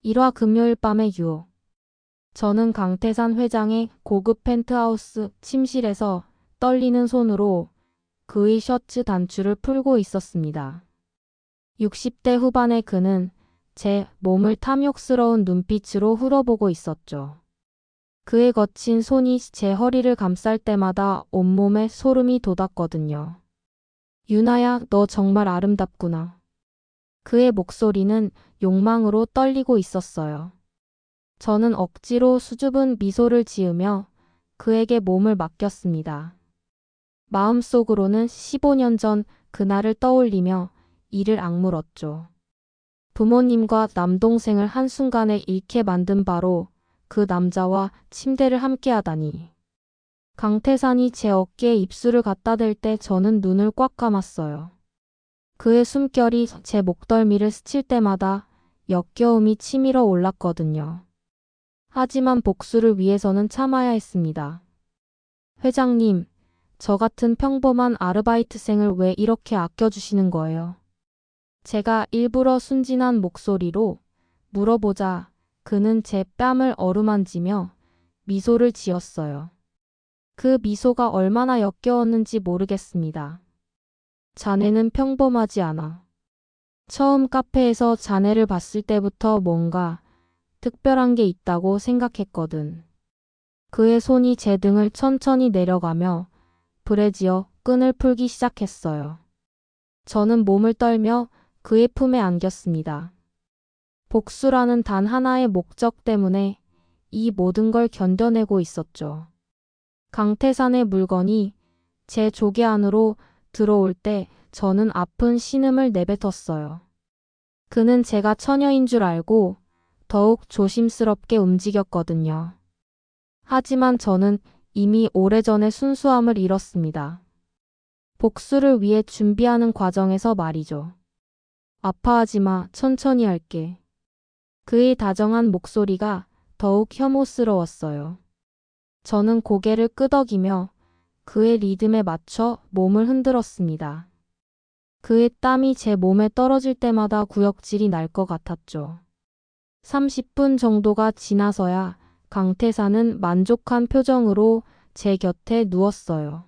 1화 금요일 밤의 유혹. 저는 강태산 회장의 고급 펜트하우스 침실에서 떨리는 손으로 그의 셔츠 단추를 풀고 있었습니다. 60대 후반의 그는 제 몸을 탐욕스러운 눈빛으로 훑어보고 있었죠. 그의 거친 손이 제 허리를 감쌀 때마다 온몸에 소름이 돋았거든요. 유나야, 너 정말 아름답구나. 그의 목소리는 욕망으로 떨리고 있었어요. 저는 억지로 수줍은 미소를 지으며 그에게 몸을 맡겼습니다. 마음속으로는 15년 전 그날을 떠올리며 이를 악물었죠. 부모님과 남동생을 한순간에 잃게 만든 바로 그 남자와 침대를 함께하다니. 강태산이 제 어깨에 입술을 갖다 댈 때 저는 눈을 꽉 감았어요. 그의 숨결이 제 목덜미를 스칠 때마다 역겨움이 치밀어 올랐거든요. 하지만 복수를 위해서는 참아야 했습니다. 회장님, 저 같은 평범한 아르바이트생을 왜 이렇게 아껴주시는 거예요? 제가 일부러 순진한 목소리로 물어보자 그는 제 뺨을 어루만지며 미소를 지었어요. 그 미소가 얼마나 역겨웠는지 모르겠습니다. 자네는 평범하지 않아. 처음 카페에서 자네를 봤을 때부터 뭔가 특별한 게 있다고 생각했거든. 그의 손이 제 등을 천천히 내려가며 브래지어 끈을 풀기 시작했어요. 저는 몸을 떨며 그의 품에 안겼습니다. 복수라는 단 하나의 목적 때문에 이 모든 걸 견뎌내고 있었죠. 강태산의 물건이 제 조개 안으로 들어올 때 저는 아픈 신음을 내뱉었어요. 그는 제가 처녀인 줄 알고 더욱 조심스럽게 움직였거든요. 하지만 저는 이미 오래전에 순수함을 잃었습니다. 복수를 위해 준비하는 과정에서 말이죠. 아파하지 마, 천천히 할게. 그의 다정한 목소리가 더욱 혐오스러웠어요. 저는 고개를 끄덕이며 그의 리듬에 맞춰 몸을 흔들었습니다. 그의 땀이 제 몸에 떨어질 때마다 구역질이 날 것 같았죠. 30분 정도가 지나서야 강태산은 만족한 표정으로 제 곁에 누웠어요.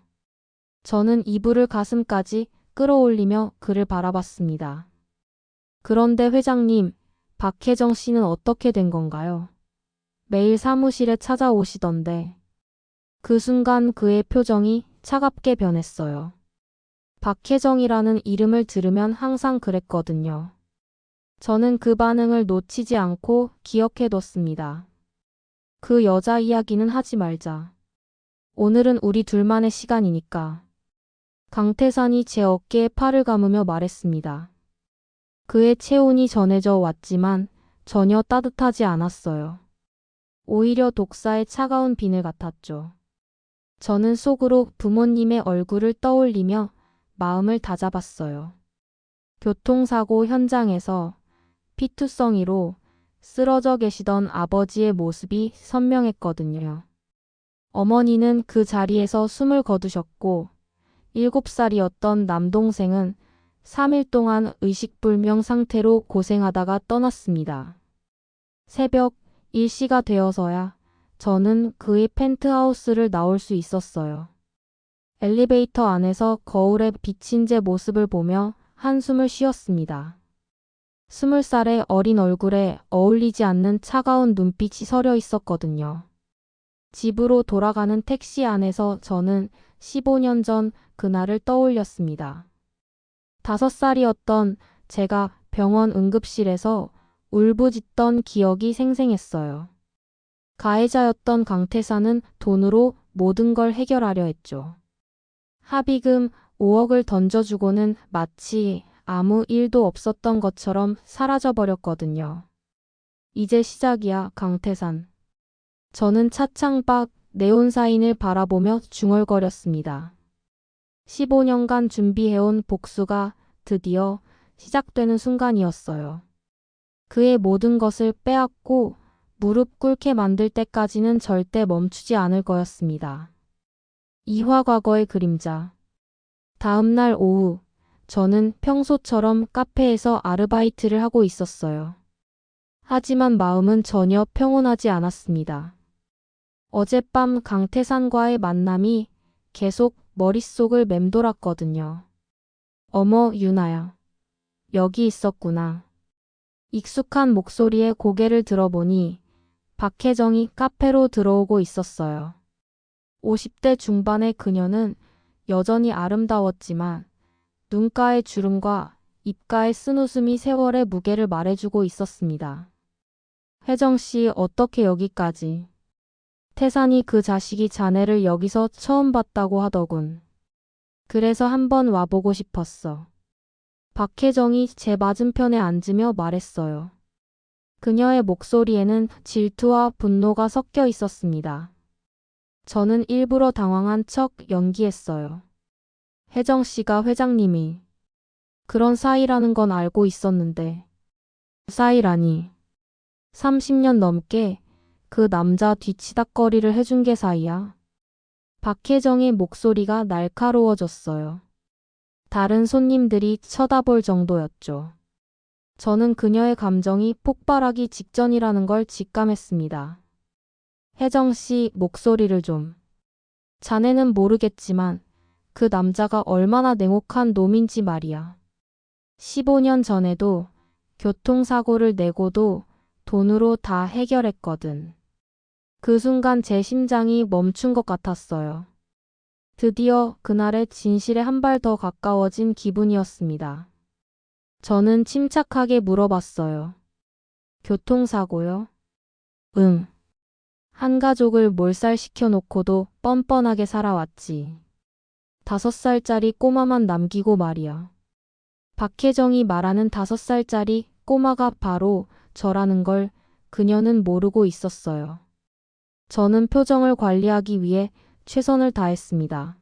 저는 이불을 가슴까지 끌어올리며 그를 바라봤습니다. 그런데 회장님, 박혜정 씨는 어떻게 된 건가요? 매일 사무실에 찾아오시던데. 그 순간 그의 표정이 차갑게 변했어요. 박혜정이라는 이름을 들으면 항상 그랬거든요. 저는 그 반응을 놓치지 않고 기억해뒀습니다. 그 여자 이야기는 하지 말자. 오늘은 우리 둘만의 시간이니까. 강태산이 제 어깨에 팔을 감으며 말했습니다. 그의 체온이 전해져 왔지만 전혀 따뜻하지 않았어요. 오히려 독사의 차가운 비늘 같았죠. 저는 속으로 부모님의 얼굴을 떠올리며 마음을 다잡았어요. 교통사고 현장에서 피투성이로 쓰러져 계시던 아버지의 모습이 선명했거든요. 어머니는 그 자리에서 숨을 거두셨고 7살이었던 남동생은 3일 동안 의식불명 상태로 고생하다가 떠났습니다. 새벽 1시가 되어서야 저는 그의 펜트하우스를 나올 수 있었어요. 엘리베이터 안에서 거울에 비친 제 모습을 보며 한숨을 쉬었습니다. 20살의 어린 얼굴에 어울리지 않는 차가운 눈빛이 서려 있었거든요. 집으로 돌아가는 택시 안에서 저는 15년 전 그날을 떠올렸습니다. 5살이었던 제가 병원 응급실에서 울부짖던 기억이 생생했어요. 가해자였던 강태산은 돈으로 모든 걸 해결하려 했죠. 합의금 5억을 던져주고는 마치 아무 일도 없었던 것처럼 사라져버렸거든요. 이제 시작이야, 강태산. 저는 차창 밖 네온사인을 바라보며 중얼거렸습니다. 15년간 준비해온 복수가 드디어 시작되는 순간이었어요. 그의 모든 것을 빼앗고 무릎 꿇게 만들 때까지는 절대 멈추지 않을 거였습니다. 이화 과거의 그림자. 다음 날 오후, 저는 평소처럼 카페에서 아르바이트를 하고 있었어요. 하지만 마음은 전혀 평온하지 않았습니다. 어젯밤 강태산과의 만남이 계속 머릿속을 맴돌았거든요. 어머, 유나야. 여기 있었구나. 익숙한 목소리에 고개를 들어보니 박혜정이 카페로 들어오고 있었어요. 50대 중반의 그녀는 여전히 아름다웠지만 눈가의 주름과 입가의 쓴웃음이 세월의 무게를 말해주고 있었습니다. 혜정 씨, 어떻게 여기까지? 태산이 그 자식이 자네를 여기서 처음 봤다고 하더군. 그래서 한번 와보고 싶었어. 박혜정이 제 맞은편에 앉으며 말했어요. 그녀의 목소리에는 질투와 분노가 섞여 있었습니다. 저는 일부러 당황한 척 연기했어요. 혜정 씨가 회장님이 그런 사이라는 건 알고 있었는데. 사이라니. 30년 넘게 그 남자 뒤치다꺼리를 해준 게 사이야. 박혜정의 목소리가 날카로워졌어요. 다른 손님들이 쳐다볼 정도였죠. 저는 그녀의 감정이 폭발하기 직전이라는 걸 직감했습니다. 혜정 씨, 목소리를 좀. 자네는 모르겠지만 그 남자가 얼마나 냉혹한 놈인지 말이야. 15년 전에도 교통사고를 내고도 돈으로 다 해결했거든. 그 순간 제 심장이 멈춘 것 같았어요. 드디어 그날의 진실에 한 발 더 가까워진 기분이었습니다. 저는 침착하게 물어봤어요. 교통사고요? 응. 한 가족을 몰살시켜 놓고도 뻔뻔하게 살아왔지. 5살짜리 꼬마만 남기고 말이야. 박혜정이 말하는 5살짜리 꼬마가 바로 저라는 걸 그녀는 모르고 있었어요. 저는 표정을 관리하기 위해 최선을 다했습니다.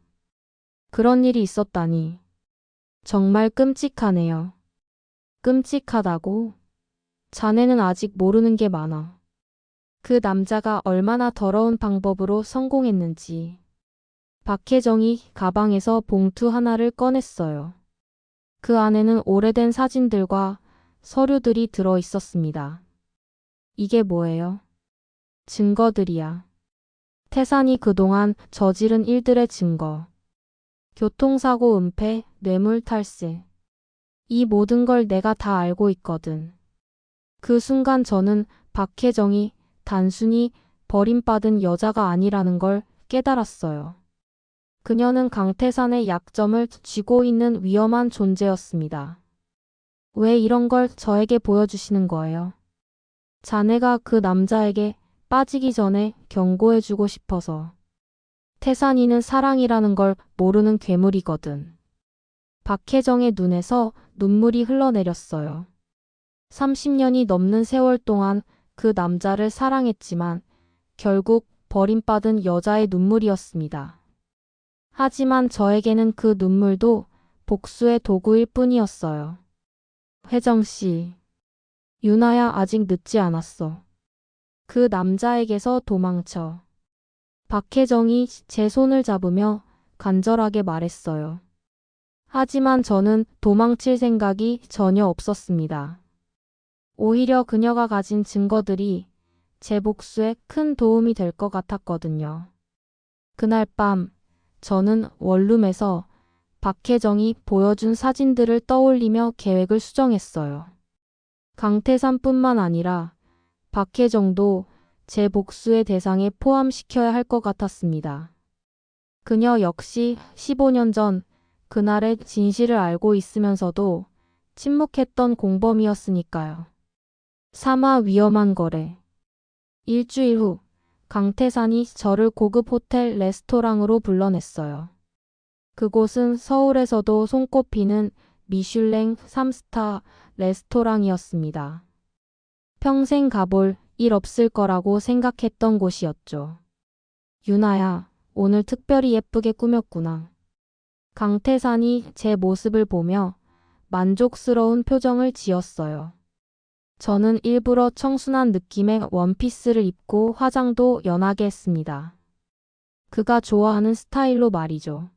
그런 일이 있었다니. 정말 끔찍하네요. 끔찍하다고? 자네는 아직 모르는 게 많아. 그 남자가 얼마나 더러운 방법으로 성공했는지. 박혜정이 가방에서 봉투 하나를 꺼냈어요. 그 안에는 오래된 사진들과 서류들이 들어 있었습니다. 이게 뭐예요? 증거들이야. 태산이 그동안 저지른 일들의 증거. 교통사고 은폐, 뇌물 탈세. 이 모든 걸 내가 다 알고 있거든. 그 순간 저는 박혜정이 단순히 버림받은 여자가 아니라는 걸 깨달았어요. 그녀는 강태산의 약점을 쥐고 있는 위험한 존재였습니다. 왜 이런 걸 저에게 보여주시는 거예요? 자네가 그 남자에게 빠지기 전에 경고해주고 싶어서. 태산이는 사랑이라는 걸 모르는 괴물이거든. 박혜정의 눈에서 눈물이 흘러내렸어요. 30년이 넘는 세월 동안 그 남자를 사랑했지만 결국 버림받은 여자의 눈물이었습니다. 하지만 저에게는 그 눈물도 복수의 도구일 뿐이었어요. 혜정 씨. 유나야, 아직 늦지 않았어. 그 남자에게서 도망쳐. 박혜정이 제 손을 잡으며 간절하게 말했어요. 하지만 저는 도망칠 생각이 전혀 없었습니다. 오히려 그녀가 가진 증거들이 제 복수에 큰 도움이 될 것 같았거든요. 그날 밤 저는 원룸에서 박혜정이 보여준 사진들을 떠올리며 계획을 수정했어요. 강태산뿐만 아니라 박혜정도 제 복수의 대상에 포함시켜야 할 것 같았습니다. 그녀 역시 15년 전 그날의 진실을 알고 있으면서도 침묵했던 공범이었으니까요. 3화 위험한 거래. 일주일 후 강태산이 저를 고급 호텔 레스토랑으로 불러냈어요. 그곳은 서울에서도 손꼽히는 미슐랭 3스타 레스토랑이었습니다. 평생 가볼 일 없을 거라고 생각했던 곳이었죠. 유나야, 오늘 특별히 예쁘게 꾸몄구나. 강태산이 제 모습을 보며 만족스러운 표정을 지었어요. 저는 일부러 청순한 느낌의 원피스를 입고 화장도 연하게 했습니다. 그가 좋아하는 스타일로 말이죠.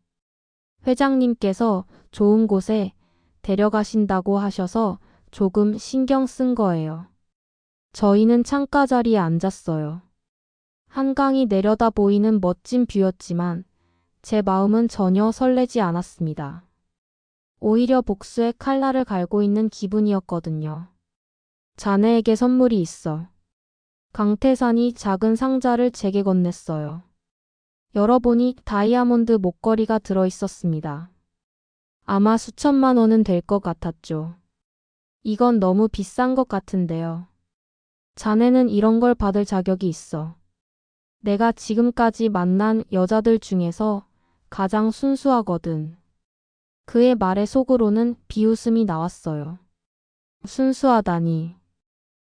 회장님께서 좋은 곳에 데려가신다고 하셔서 조금 신경 쓴 거예요. 저희는 창가 자리에 앉았어요. 한강이 내려다 보이는 멋진 뷰였지만 제 마음은 전혀 설레지 않았습니다. 오히려 복수의 칼날을 갈고 있는 기분이었거든요. 자네에게 선물이 있어. 강태산이 작은 상자를 제게 건넸어요. 열어보니 다이아몬드 목걸이가 들어있었습니다. 아마 수천만 원은 될 것 같았죠. 이건 너무 비싼 것 같은데요. 자네는 이런 걸 받을 자격이 있어. 내가 지금까지 만난 여자들 중에서 가장 순수하거든. 그의 말에 속으로는 비웃음이 나왔어요. 순수하다니.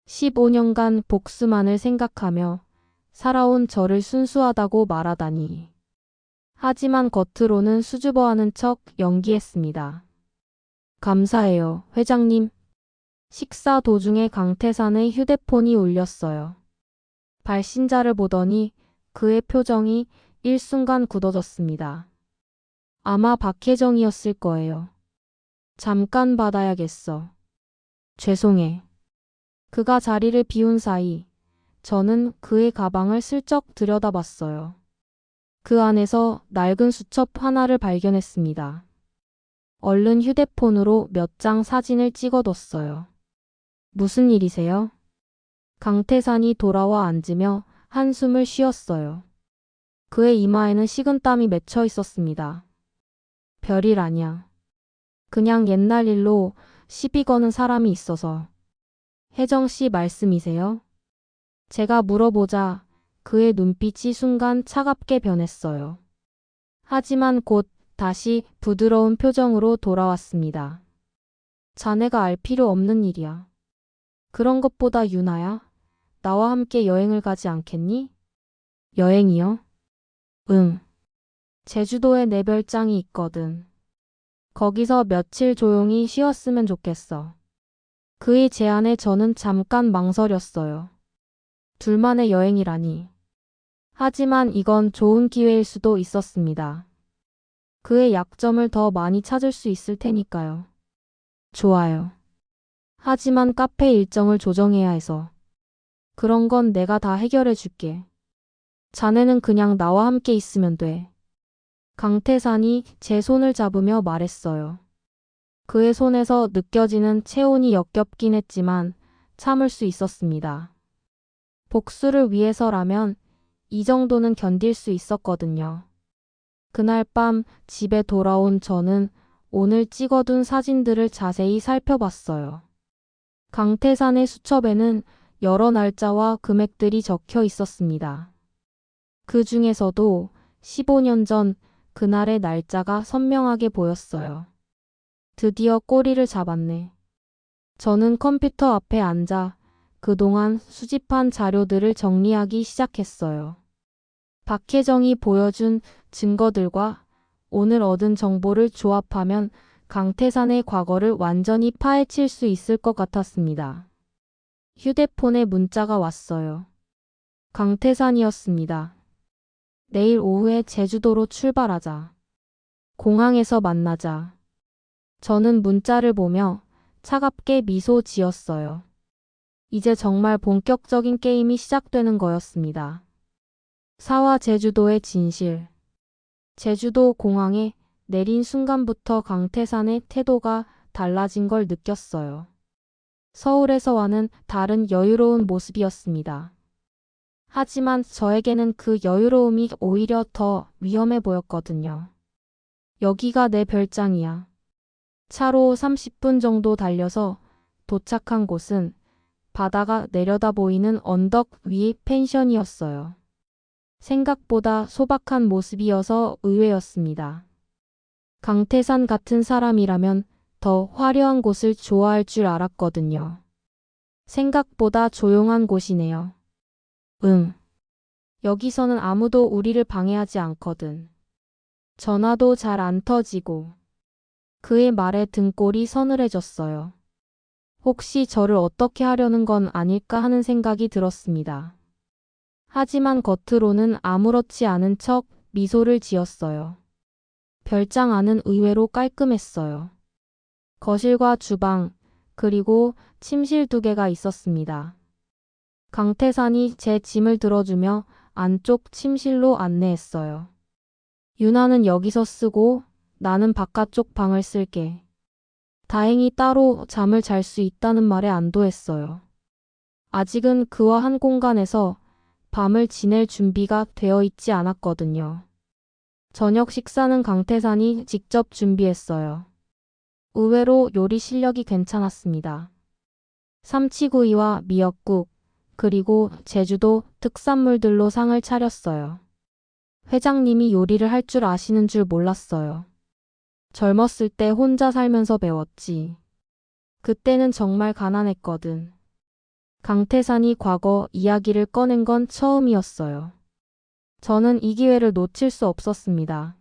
15년간 복수만을 생각하며 살아온 저를 순수하다고 말하다니. 하지만 겉으로는 수줍어하는 척 연기했습니다. 감사해요, 회장님. 식사 도중에 강태산의 휴대폰이 울렸어요. 발신자를 보더니 그의 표정이 일순간 굳어졌습니다. 아마 박혜정이었을 거예요. 잠깐 받아야겠어. 죄송해. 그가 자리를 비운 사이 저는 그의 가방을 슬쩍 들여다봤어요. 그 안에서 낡은 수첩 하나를 발견했습니다. 얼른 휴대폰으로 몇 장 사진을 찍어뒀어요. 무슨 일이세요? 강태산이 돌아와 앉으며 한숨을 쉬었어요. 그의 이마에는 식은땀이 맺혀 있었습니다. 별일 아냐. 그냥 옛날 일로 시비 거는 사람이 있어서. 혜정 씨 말씀이세요? 제가 물어보자 그의 눈빛이 순간 차갑게 변했어요. 하지만 곧 다시 부드러운 표정으로 돌아왔습니다. 자네가 알 필요 없는 일이야. 그런 것보다 유나야, 나와 함께 여행을 가지 않겠니? 여행이요? 응. 제주도에 내 별장이 있거든. 거기서 며칠 조용히 쉬었으면 좋겠어. 그의 제안에 저는 잠깐 망설였어요. 둘만의 여행이라니. 하지만 이건 좋은 기회일 수도 있었습니다. 그의 약점을 더 많이 찾을 수 있을 테니까요. 좋아요. 하지만 카페 일정을 조정해야 해서. 그런 건 내가 다 해결해 줄게. 자네는 그냥 나와 함께 있으면 돼. 강태산이 제 손을 잡으며 말했어요. 그의 손에서 느껴지는 체온이 역겹긴 했지만 참을 수 있었습니다. 복수를 위해서라면 이 정도는 견딜 수 있었거든요. 그날 밤 집에 돌아온 저는 오늘 찍어둔 사진들을 자세히 살펴봤어요. 강태산의 수첩에는 여러 날짜와 금액들이 적혀 있었습니다. 그 중에서도 15년 전 그날의 날짜가 선명하게 보였어요. 드디어 꼬리를 잡았네. 저는 컴퓨터 앞에 앉아 그동안 수집한 자료들을 정리하기 시작했어요. 박혜정이 보여준 증거들과 오늘 얻은 정보를 조합하면 강태산의 과거를 완전히 파헤칠 수 있을 것 같았습니다. 휴대폰에 문자가 왔어요. 강태산이었습니다. 내일 오후에 제주도로 출발하자. 공항에서 만나자. 저는 문자를 보며 차갑게 미소 지었어요. 이제 정말 본격적인 게임이 시작되는 거였습니다. 사와 제주도의 진실. 제주도 공항에 내린 순간부터 강태산의 태도가 달라진 걸 느꼈어요. 서울에서와는 다른 여유로운 모습이었습니다. 하지만 저에게는 그 여유로움이 오히려 더 위험해 보였거든요. 여기가 내 별장이야. 차로 30분 정도 달려서 도착한 곳은 바다가 내려다 보이는 언덕 위 펜션이었어요. 생각보다 소박한 모습이어서 의외였습니다. 강태산 같은 사람이라면 더 화려한 곳을 좋아할 줄 알았거든요. 생각보다 조용한 곳이네요. 응. 여기서는 아무도 우리를 방해하지 않거든. 전화도 잘 안 터지고. 그의 말에 등골이 서늘해졌어요. 혹시 저를 어떻게 하려는 건 아닐까 하는 생각이 들었습니다. 하지만 겉으로는 아무렇지 않은 척 미소를 지었어요. 별장 안은 의외로 깔끔했어요. 거실과 주방, 그리고 침실 2개가 있었습니다. 강태산이 제 짐을 들어주며 안쪽 침실로 안내했어요. 유나는 여기서 쓰고 나는 바깥쪽 방을 쓸게. 다행히 따로 잠을 잘 수 있다는 말에 안도했어요. 아직은 그와 한 공간에서 밤을 지낼 준비가 되어 있지 않았거든요. 저녁 식사는 강태산이 직접 준비했어요. 의외로 요리 실력이 괜찮았습니다. 삼치구이와 미역국, 그리고 제주도 특산물들로 상을 차렸어요. 회장님이 요리를 할 줄 아시는 줄 몰랐어요. 젊었을 때 혼자 살면서 배웠지. 그때는 정말 가난했거든. 강태산이 과거 이야기를 꺼낸 건 처음이었어요. 저는 이 기회를 놓칠 수 없었습니다.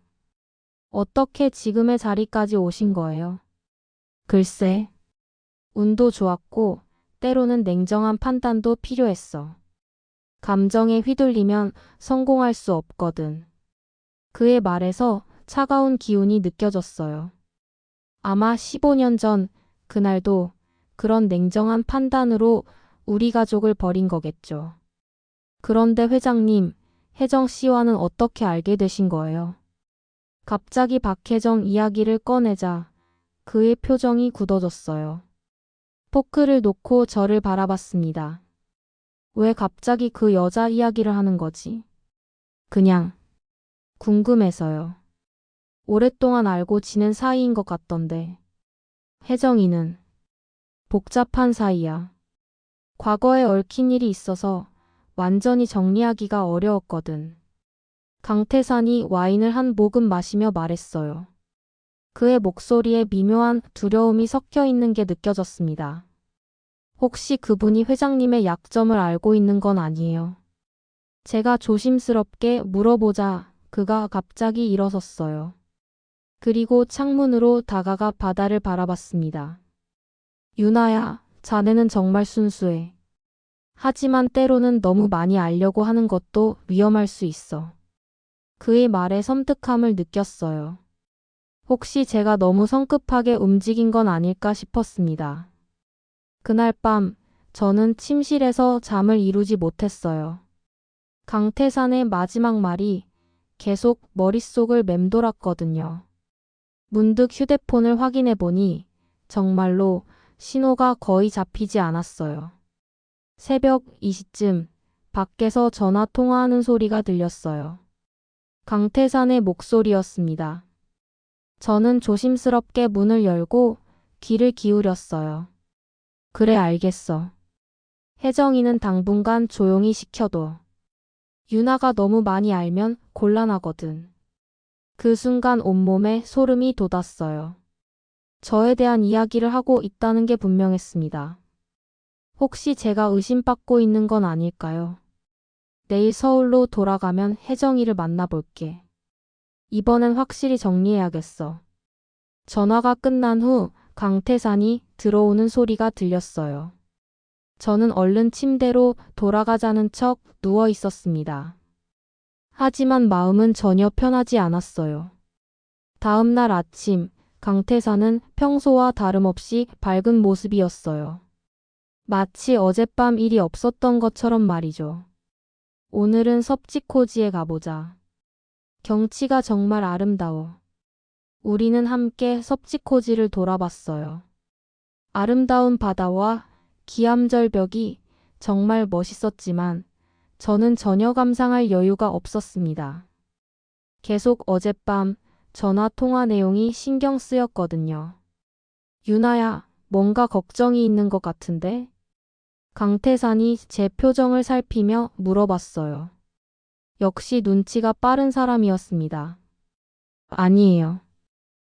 어떻게 지금의 자리까지 오신 거예요? 글쎄, 운도 좋았고 때로는 냉정한 판단도 필요했어. 감정에 휘둘리면 성공할 수 없거든. 그의 말에서 차가운 기운이 느껴졌어요. 아마 15년 전 그날도 그런 냉정한 판단으로 우리 가족을 버린 거겠죠. 그런데 회장님, 혜정 씨와는 어떻게 알게 되신 거예요? 갑자기 박혜정 이야기를 꺼내자 그의 표정이 굳어졌어요. 포크를 놓고 저를 바라봤습니다. 왜 갑자기 그 여자 이야기를 하는 거지? 그냥 궁금해서요. 오랫동안 알고 지낸 사이인 것 같던데. 혜정이는 복잡한 사이야. 과거에 얽힌 일이 있어서 완전히 정리하기가 어려웠거든. 강태산이 와인을 한 모금 마시며 말했어요. 그의 목소리에 미묘한 두려움이 섞여 있는 게 느껴졌습니다. 혹시 그분이 회장님의 약점을 알고 있는 건 아니에요? 제가 조심스럽게 물어보자 그가 갑자기 일어섰어요. 그리고 창문으로 다가가 바다를 바라봤습니다. 유나야, 자네는 정말 순수해. 하지만 때로는 너무 많이 알려고 하는 것도 위험할 수 있어. 그의 말에 섬뜩함을 느꼈어요. 혹시 제가 너무 성급하게 움직인 건 아닐까 싶었습니다. 그날 밤 저는 침실에서 잠을 이루지 못했어요. 강태산의 마지막 말이 계속 머릿속을 맴돌았거든요. 문득 휴대폰을 확인해 보니 정말로 신호가 거의 잡히지 않았어요. 새벽 2시쯤 밖에서 전화 통화하는 소리가 들렸어요. 강태산의 목소리였습니다. 저는 조심스럽게 문을 열고 귀를 기울였어요. 그래, 알겠어. 혜정이는 당분간 조용히 시켜둬. 유나가 너무 많이 알면 곤란하거든. 그 순간 온몸에 소름이 돋았어요. 저에 대한 이야기를 하고 있다는 게 분명했습니다. 혹시 제가 의심받고 있는 건 아닐까요? 내일 서울로 돌아가면 혜정이를 만나볼게. 이번엔 확실히 정리해야겠어. 전화가 끝난 후 강태산이 들어오는 소리가 들렸어요. 저는 얼른 침대로 돌아가자는 척 누워 있었습니다. 하지만 마음은 전혀 편하지 않았어요. 다음 날 아침, 강태산은 평소와 다름없이 밝은 모습이었어요. 마치 어젯밤 일이 없었던 것처럼 말이죠. 오늘은 섭지코지에 가보자. 경치가 정말 아름다워. 우리는 함께 섭지코지를 돌아봤어요. 아름다운 바다와 기암절벽이 정말 멋있었지만 저는 전혀 감상할 여유가 없었습니다. 계속 어젯밤 전화 통화 내용이 신경 쓰였거든요. 유나야, 뭔가 걱정이 있는 것 같은데? 강태산이 제 표정을 살피며 물어봤어요. 역시 눈치가 빠른 사람이었습니다. 아니에요.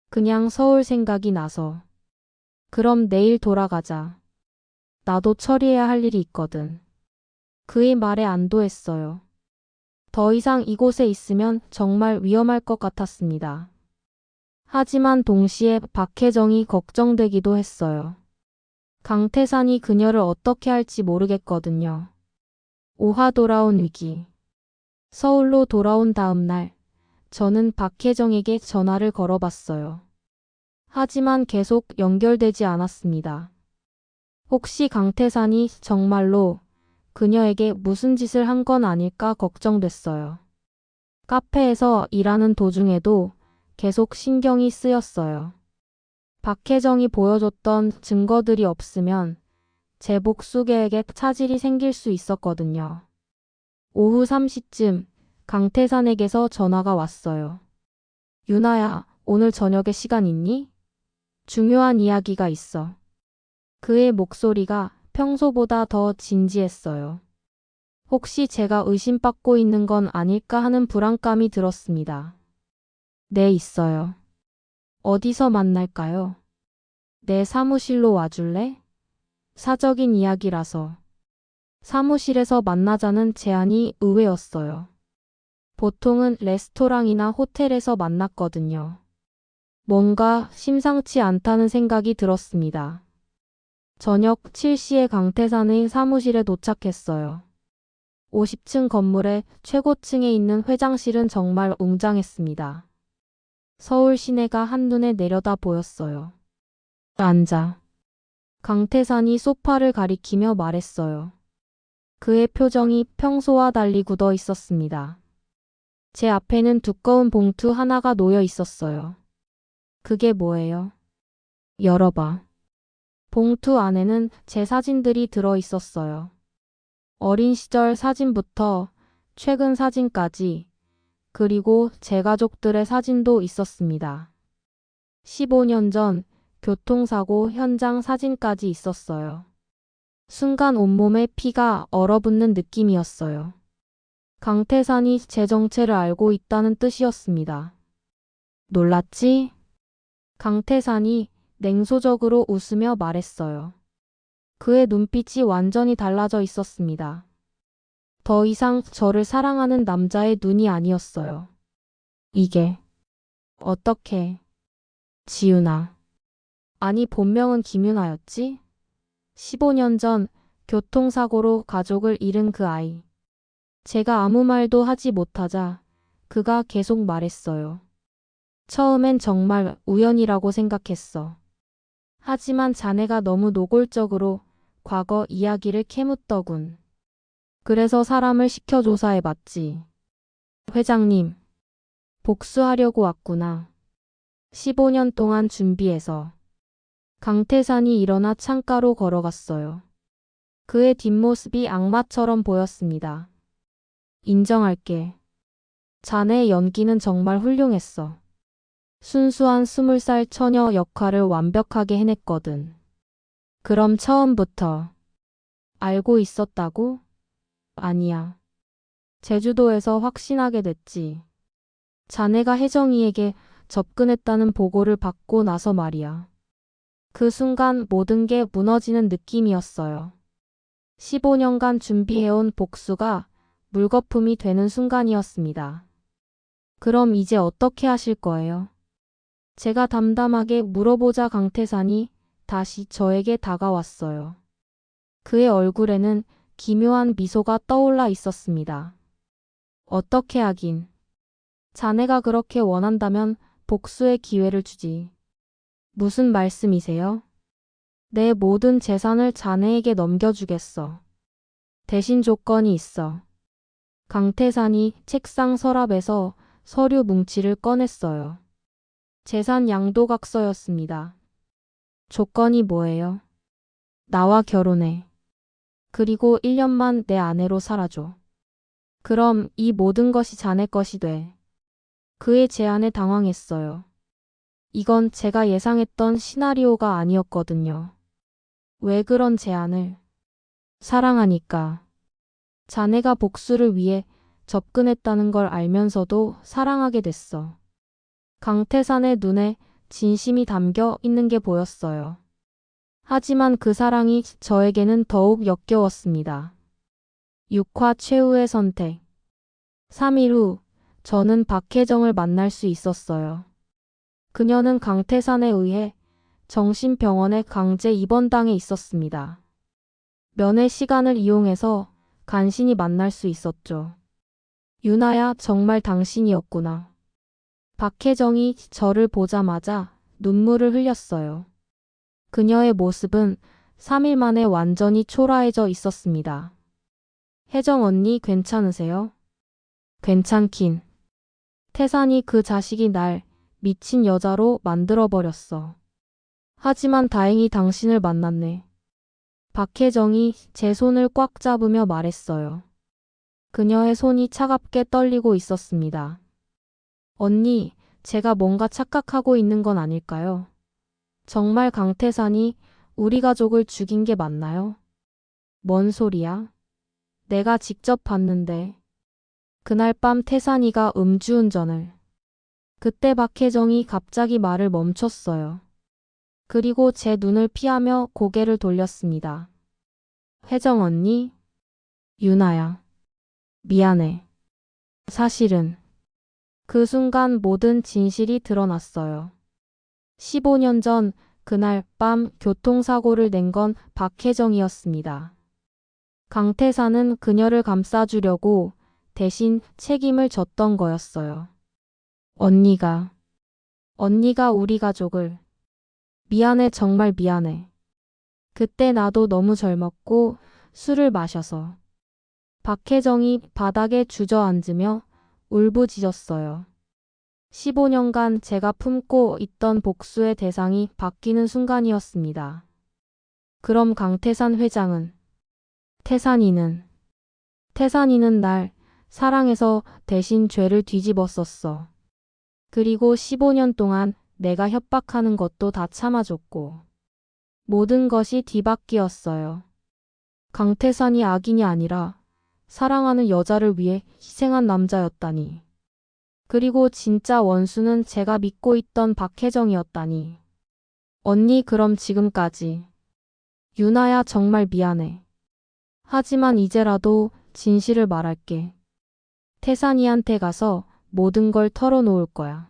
그냥 서울 생각이 나서. 그럼 내일 돌아가자. 나도 처리해야 할 일이 있거든. 그의 말에 안도했어요. 더 이상 이곳에 있으면 정말 위험할 것 같았습니다. 하지만 동시에 박혜정이 걱정되기도 했어요. 강태산이 그녀를 어떻게 할지 모르겠거든요. 오화 돌아온 위기. 서울로 돌아온 다음 날, 저는 박혜정에게 전화를 걸어봤어요. 하지만 계속 연결되지 않았습니다. 혹시 강태산이 정말로 그녀에게 무슨 짓을 한 건 아닐까 걱정됐어요. 카페에서 일하는 도중에도 계속 신경이 쓰였어요. 박혜정이 보여줬던 증거들이 없으면 제 복수계에게 차질이 생길 수 있었거든요. 오후 3시쯤 강태산에게서 전화가 왔어요. 유나야, 오늘 저녁에 시간 있니? 중요한 이야기가 있어. 그의 목소리가 평소보다 더 진지했어요. 혹시 제가 의심받고 있는 건 아닐까 하는 불안감이 들었습니다. 네, 있어요. 어디서 만날까요? 내 사무실로 와줄래? 사적인 이야기라서. 사무실에서 만나자는 제안이 의외였어요. 보통은 레스토랑이나 호텔에서 만났거든요. 뭔가 심상치 않다는 생각이 들었습니다. 저녁 7시에 강태산의 사무실에 도착했어요. 50층 건물의 최고층에 있는 회장실은 정말 웅장했습니다. 서울 시내가 한눈에 내려다 보였어요. 앉아. 강태산이 소파를 가리키며 말했어요. 그의 표정이 평소와 달리 굳어 있었습니다. 제 앞에는 두꺼운 봉투 하나가 놓여 있었어요. 그게 뭐예요? 열어봐. 봉투 안에는 제 사진들이 들어 있었어요. 어린 시절 사진부터 최근 사진까지, 그리고 제 가족들의 사진도 있었습니다. 15년 전 교통사고 현장 사진까지 있었어요. 순간 온몸에 피가 얼어붙는 느낌이었어요. 강태산이 제 정체를 알고 있다는 뜻이었습니다. 놀랐지? 강태산이 냉소적으로 웃으며 말했어요. 그의 눈빛이 완전히 달라져 있었습니다. 더 이상 저를 사랑하는 남자의 눈이 아니었어요. 이게 어떻게? 지윤아. 아니, 본명은 김윤아였지? 15년 전 교통사고로 가족을 잃은 그 아이. 제가 아무 말도 하지 못하자 그가 계속 말했어요. 처음엔 정말 우연이라고 생각했어. 하지만 자네가 너무 노골적으로 과거 이야기를 캐묻더군. 그래서 사람을 시켜 조사해봤지. 회장님, 복수하려고 왔구나. 15년 동안 준비해서. 강태산이 일어나 창가로 걸어갔어요. 그의 뒷모습이 악마처럼 보였습니다. 인정할게. 자네의 연기는 정말 훌륭했어. 순수한 20살 처녀 역할을 완벽하게 해냈거든. 그럼 처음부터 알고 있었다고? 아니야. 제주도에서 확신하게 됐지. 자네가 혜정이에게 접근했다는 보고를 받고 나서 말이야. 그 순간 모든 게 무너지는 느낌이었어요. 15년간 준비해온 복수가 물거품이 되는 순간이었습니다. 그럼 이제 어떻게 하실 거예요? 제가 담담하게 물어보자 강태산이 다시 저에게 다가왔어요. 그의 얼굴에는 기묘한 미소가 떠올라 있었습니다. 어떻게 하긴. 자네가 그렇게 원한다면 복수의 기회를 주지. 무슨 말씀이세요? 내 모든 재산을 자네에게 넘겨주겠어. 대신 조건이 있어. 강태산이 책상 서랍에서 서류 뭉치를 꺼냈어요. 재산 양도각서였습니다. 조건이 뭐예요? 나와 결혼해. 그리고 1년만 내 아내로 살아줘. 그럼 이 모든 것이 자네 것이 돼. 그의 제안에 당황했어요. 이건 제가 예상했던 시나리오가 아니었거든요. 왜 그런 제안을? 사랑하니까. 자네가 복수를 위해 접근했다는 걸 알면서도 사랑하게 됐어. 강태산의 눈에 진심이 담겨 있는 게 보였어요. 하지만 그 사랑이 저에게는 더욱 역겨웠습니다. 6화 최후의 선택. 3일 후, 저는 박혜정을 만날 수 있었어요. 그녀는 강태산에 의해 정신병원에 강제 입원당해 있었습니다. 면회 시간을 이용해서 간신히 만날 수 있었죠. 유나야, 정말 당신이었구나. 박혜정이 저를 보자마자 눈물을 흘렸어요. 그녀의 모습은 3일 만에 완전히 초라해져 있었습니다. 혜정 언니 괜찮으세요? 괜찮긴. 태산이 그 자식이 날 미친 여자로 만들어버렸어. 하지만 다행히 당신을 만났네. 박혜정이 제 손을 꽉 잡으며 말했어요. 그녀의 손이 차갑게 떨리고 있었습니다. 언니, 제가 뭔가 착각하고 있는 건 아닐까요? 정말 강태산이 우리 가족을 죽인 게 맞나요? 뭔 소리야? 내가 직접 봤는데. 그날 밤 태산이가 음주운전을. 그때 박혜정이 갑자기 말을 멈췄어요. 그리고 제 눈을 피하며 고개를 돌렸습니다. 혜정 언니? 유나야. 미안해. 사실은 그 순간 모든 진실이 드러났어요. 15년 전 그날 밤 교통사고를 낸 건 박혜정이었습니다. 강태산은 그녀를 감싸주려고 대신 책임을 졌던 거였어요. 언니가 우리 가족을. 미안해, 정말 미안해. 그때 나도 너무 젊었고 술을 마셔서. 박혜정이 바닥에 주저앉으며 울부짖었어요. 15년간 제가 품고 있던 복수의 대상이 바뀌는 순간이었습니다. 그럼 강태산 회장은? 태산이는 날 사랑해서 대신 죄를 뒤집었었어. 그리고 15년 동안 내가 협박하는 것도 다 참아줬고. 모든 것이 뒤바뀌었어요. 강태산이 악인이 아니라 사랑하는 여자를 위해 희생한 남자였다니. 그리고 진짜 원수는 제가 믿고 있던 박혜정이었다니. 언니, 그럼 지금까지. 유나야, 정말 미안해. 하지만 이제라도 진실을 말할게. 태산이한테 가서 모든 걸 털어놓을 거야.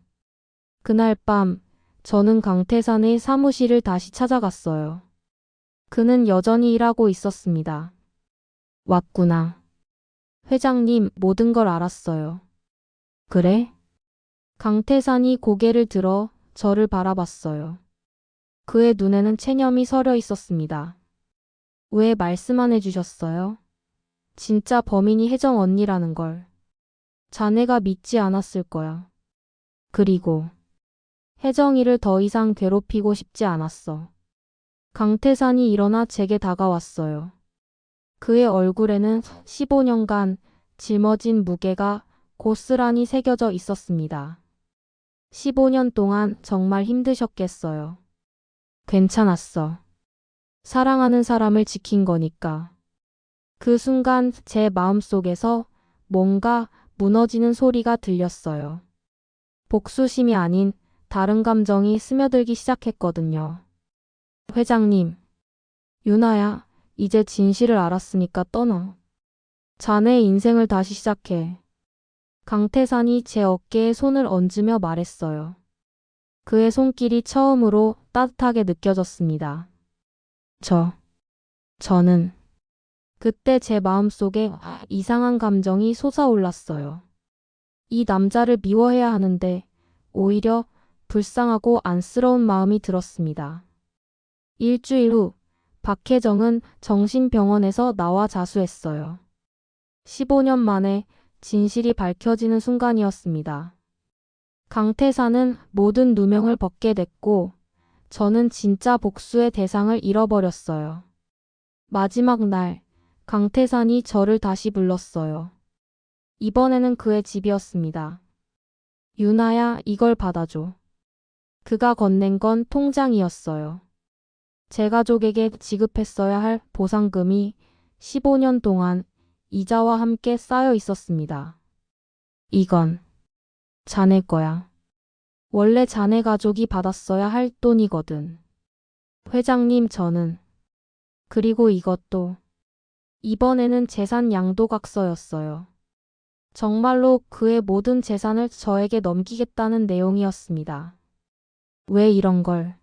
그날 밤 저는 강태산의 사무실을 다시 찾아갔어요. 그는 여전히 일하고 있었습니다. 왔구나. 회장님, 모든 걸 알았어요. 그래? 강태산이 고개를 들어 저를 바라봤어요. 그의 눈에는 체념이 서려 있었습니다. 왜 말씀 안 해주셨어요? 진짜 범인이 혜정 언니라는 걸. 자네가 믿지 않았을 거야. 그리고 혜정이를 더 이상 괴롭히고 싶지 않았어. 강태산이 일어나 제게 다가왔어요. 그의 얼굴에는 15년간 짊어진 무게가 고스란히 새겨져 있었습니다. 15년 동안 정말 힘드셨겠어요. 괜찮았어. 사랑하는 사람을 지킨 거니까. 그 순간 제 마음속에서 뭔가 무너지는 소리가 들렸어요. 복수심이 아닌 다른 감정이 스며들기 시작했거든요. 회장님, 유나야, 이제 진실을 알았으니까 떠나. 자네의 인생을 다시 시작해. 강태산이 제 어깨에 손을 얹으며 말했어요. 그의 손길이 처음으로 따뜻하게 느껴졌습니다. 저는 그때 제 마음속에 이상한 감정이 솟아올랐어요. 이 남자를 미워해야 하는데 오히려 불쌍하고 안쓰러운 마음이 들었습니다. 일주일 후 박혜정은 정신병원에서 나와 자수했어요. 15년 만에 진실이 밝혀지는 순간이었습니다. 강태산은 모든 누명을 벗게 됐고 저는 진짜 복수의 대상을 잃어버렸어요. 마지막 날 강태산이 저를 다시 불렀어요. 이번에는 그의 집이었습니다. 유나야, 이걸 받아줘. 그가 건넨 건 통장이었어요. 제 가족에게 지급했어야 할 보상금이 15년 동안 이자와 함께 쌓여 있었습니다. 이건 자네 거야. 원래 자네 가족이 받았어야 할 돈이거든. 회장님, 저는. 그리고 이것도. 이번에는 재산 양도각서였어요. 정말로 그의 모든 재산을 저에게 넘기겠다는 내용이었습니다. 왜 이런 걸?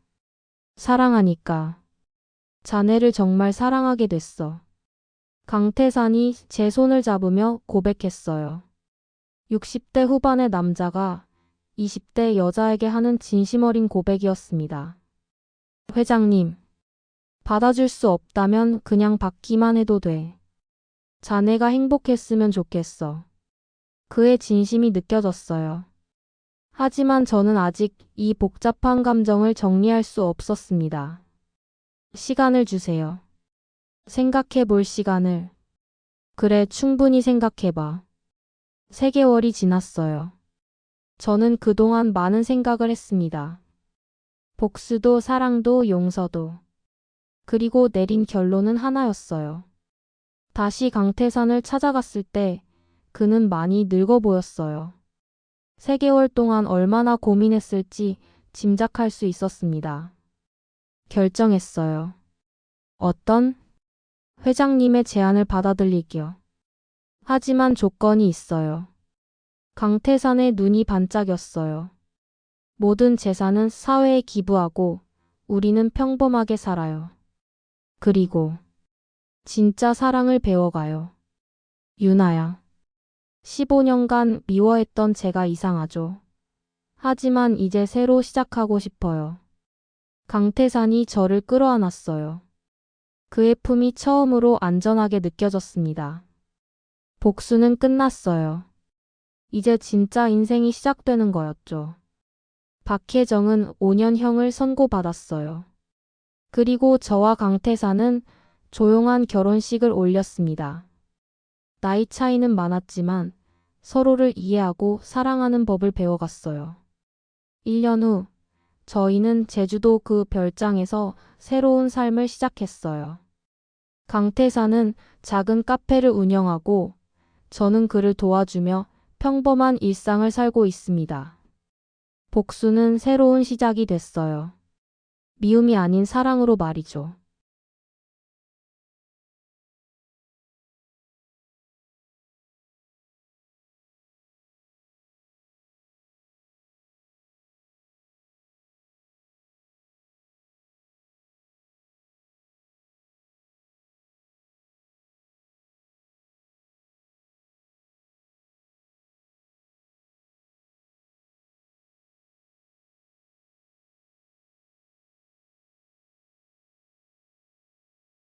사랑하니까. 자네를 정말 사랑하게 됐어. 강태산이 제 손을 잡으며 고백했어요. 60대 후반의 남자가 20대 여자에게 하는 진심 어린 고백이었습니다. 회장님, 받아줄 수 없다면 그냥 받기만 해도 돼. 자네가 행복했으면 좋겠어. 그의 진심이 느껴졌어요. 하지만 저는 아직 이 복잡한 감정을 정리할 수 없었습니다. 시간을 주세요. 생각해 볼 시간을. 그래, 충분히 생각해봐. 3개월이 지났어요. 저는 그동안 많은 생각을 했습니다. 복수도 사랑도 용서도. 그리고 내린 결론은 하나였어요. 다시 강태산을 찾아갔을 때 그는 많이 늙어 보였어요. 3개월 동안 얼마나 고민했을지 짐작할 수 있었습니다. 결정했어요. 어떤? 회장님의 제안을 받아들이기요. 하지만 조건이 있어요. 강태산의 눈이 반짝였어요. 모든 재산은 사회에 기부하고 우리는 평범하게 살아요. 그리고 진짜 사랑을 배워가요. 유나야. 15년간 미워했던 제가 이상하죠. 하지만 이제 새로 시작하고 싶어요. 강태산이 저를 끌어안았어요. 그의 품이 처음으로 안전하게 느껴졌습니다. 복수는 끝났어요. 이제 진짜 인생이 시작되는 거였죠. 박혜정은 5년형을 선고받았어요. 그리고 저와 강태산은 조용한 결혼식을 올렸습니다. 나이 차이는 많았지만 서로를 이해하고 사랑하는 법을 배워갔어요. 1년 후 저희는 제주도 그 별장에서 새로운 삶을 시작했어요. 강태산은 작은 카페를 운영하고 저는 그를 도와주며 평범한 일상을 살고 있습니다. 복수는 새로운 시작이 됐어요. 미움이 아닌 사랑으로 말이죠.